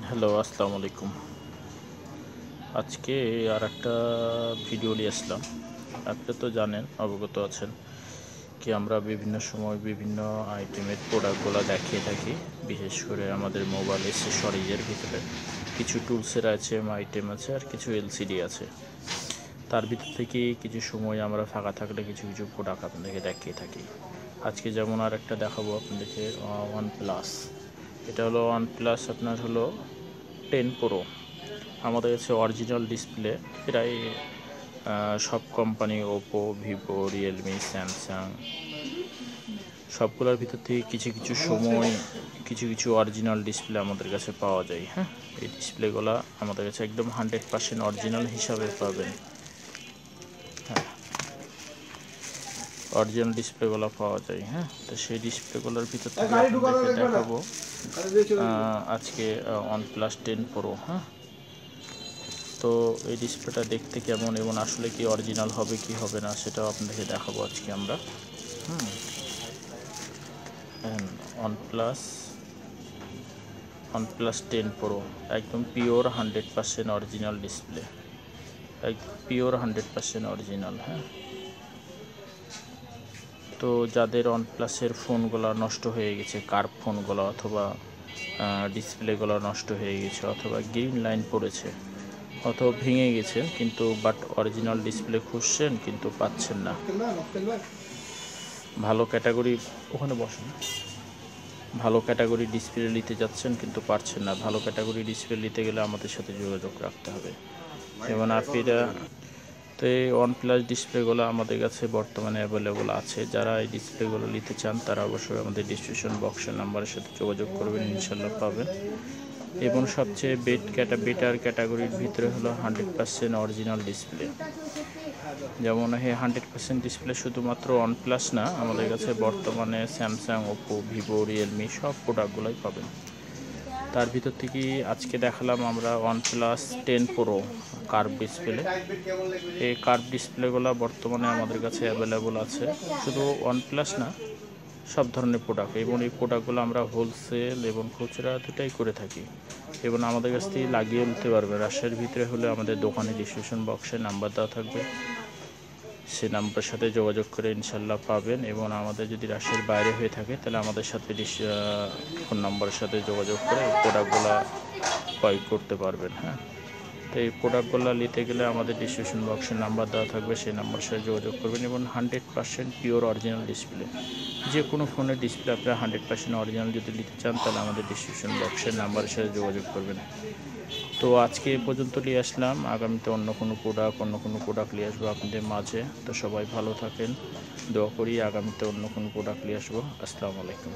Hello, আসসালামু আলাইকুম। আজকে আর একটা ভিডিও নিয়ে আসলাম। আপনি তো জানেন, অবগত আছেন কি আমরা বিভিন্ন সময় বিভিন্ন আইটেমের প্রোডাক্টগুলো দেখিয়ে থাকি। বিশেষ করে আমাদের মোবাইল অ্যাক্সেসরিজের ভিতরে কিছু টুলসের আইটেম আছে আর কিছু এলসিডি আছে। তার ভিতর থেকে কিছু সময় আমরা ফাঁকা থাকলে কিছু কিছু প্রোডাক্ট আপনাদেরকে দেখিয়ে থাকি। আজকে যেমন আর একটা দেখাবো আপনাদেরকে OnePlus। এটা হলো OnePlus আপনার হলো 10 Pro। আমাদের কাছে অরিজিনাল ডিসপ্লে প্রায় সব company Oppo, Vivo, Realme, Samsung সবগুলোর ভিতর থেকে কিছু কিছু সময় কিছু অরিজিনাল ডিসপ্লে আমাদের কাছে পাওয়া যায়। হ্যাঁ, এই ডিসপ্লেগুলো আমাদের কাছে একদম 100% অরিজিনাল হিসাবে পাবেন। হ্যাঁ, অরিজিনাল ডিসপ্লেগুলো পাওয়া যায়। হ্যাঁ, তো সেই ডিসপ্লেগুলোর ভিতর থেকে আপনাদেরকে দেখাবো আজকে OnePlus 10 Pro। হ্যাঁ, তো এই ডিসপ্লেটা দেখতে কেমন এবং আসলে কি অরিজিনাল হবে কি হবে না সেটাও আপনাদেরকে দেখাবো আজকে আমরা। OnePlus 10 Pro একদম পিওর 100% অরিজিনাল ডিসপ্লে, একদম পিওর 100% অরিজিনাল। হ্যাঁ, তো যাদের OnePlus-এর ফোনগুলো নষ্ট হয়ে গেছে, কার্ভ ফোনগুলো অথবা ডিসপ্লেগুলো নষ্ট হয়ে গেছে অথবা গ্রিন লাইন পড়েছে অথবা ভেঙে গেছে, কিন্তু বাট অরিজিনাল ডিসপ্লে খুঁজছেন কিন্তু পাচ্ছেন না, ভালো ক্যাটাগরি ওখানে বসেন, ভালো ক্যাটাগরি ডিসপ্লে নিতে যাচ্ছেন কিন্তু পারছেন না, ভালো ক্যাটাগরি ডিসপ্লে নিতে গেলে আমাদের সাথে যোগাযোগ রাখতে হবে। এবং আপনারা তো এই OnePlus ডিসপ্লেগুলো আমাদের কাছে বর্তমানে অ্যাভেলেবল আছে। যারা এই ডিসপ্লেগুলো নিতে চান তারা অবশ্যই আমাদের ডিসক্রিপশন বক্সের নাম্বারের সাথে যোগাযোগ করবেন, ইনশাল্লাহ পাবেন। এবং সবচেয়ে বেটার ক্যাটাগরির ভিতরে হলো 100% অরিজিনাল ডিসপ্লে। যেমন এই 100% ডিসপ্লে শুধুমাত্র OnePlus না, আমাদের কাছে বর্তমানে স্যামসাং, ওপো, ভিভো, রিয়েলমি সব প্রোডাক্টগুলোই পাবেন। তার ভিতর থেকে আজকে দেখালাম আমরা OnePlus 10 Pro কার্ভ ডিসপ্লে। এই কার্ভ ডিসপ্লেগুলো বর্তমানে আমাদের কাছে অ্যাভেলেবল আছে, শুধু OnePlus না, সব ধরনের প্রোডাক্ট। এবং এই প্রোডাক্টগুলো আমরা হোলসেল এবং খুচরা দুটাই করে থাকি এবং আমাদের কাছ থেকে লাগিয়ে নিতে পারবেন। রাজশাহীর ভিতরে হলে আমাদের দোকানে ডিসক্রিপশন বক্সে নাম্বার দেওয়া থাকবে, সেই নাম্বারের সাথে যোগাযোগ করে ইনশাল্লাহ পাবেন। এবং আমাদের যদি রাজশাহীর বাইরে হয়ে থাকে তাহলে আমাদের সাথে ফোন নাম্বারের সাথে যোগাযোগ করে প্রোডাক্টগুলো ক্রয় করতে পারবেন। হ্যাঁ, তো এই প্রোডাক্টগুলো নিতে গেলে আমাদের ডিসক্রিপশন বক্সের নাম্বার দেওয়া থাকবে, সেই নাম্বারের সাথে যোগাযোগ করবেন। এবং 100% পিওর অরিজিনাল ডিসপ্লে, যে কোনো ফোনের ডিসপ্লে আপনারা 100% অরিজিনাল যদি নিতে চান তাহলে আমাদের ডিসক্রিপশন বক্সের নাম্বারের সাথে যোগাযোগ করবেন। তো আজকে এ পর্যন্ত নিয়ে আসলাম, আগামীতে অন্য কোনো প্রোডাক্ট নিয়ে আসবো আপনাদের মাঝে। তো সবাই ভালো থাকেন, দোয়া করি আগামীতে অন্য কোনো প্রোডাক্ট নিয়ে আসবো। আসসালামু আলাইকুম।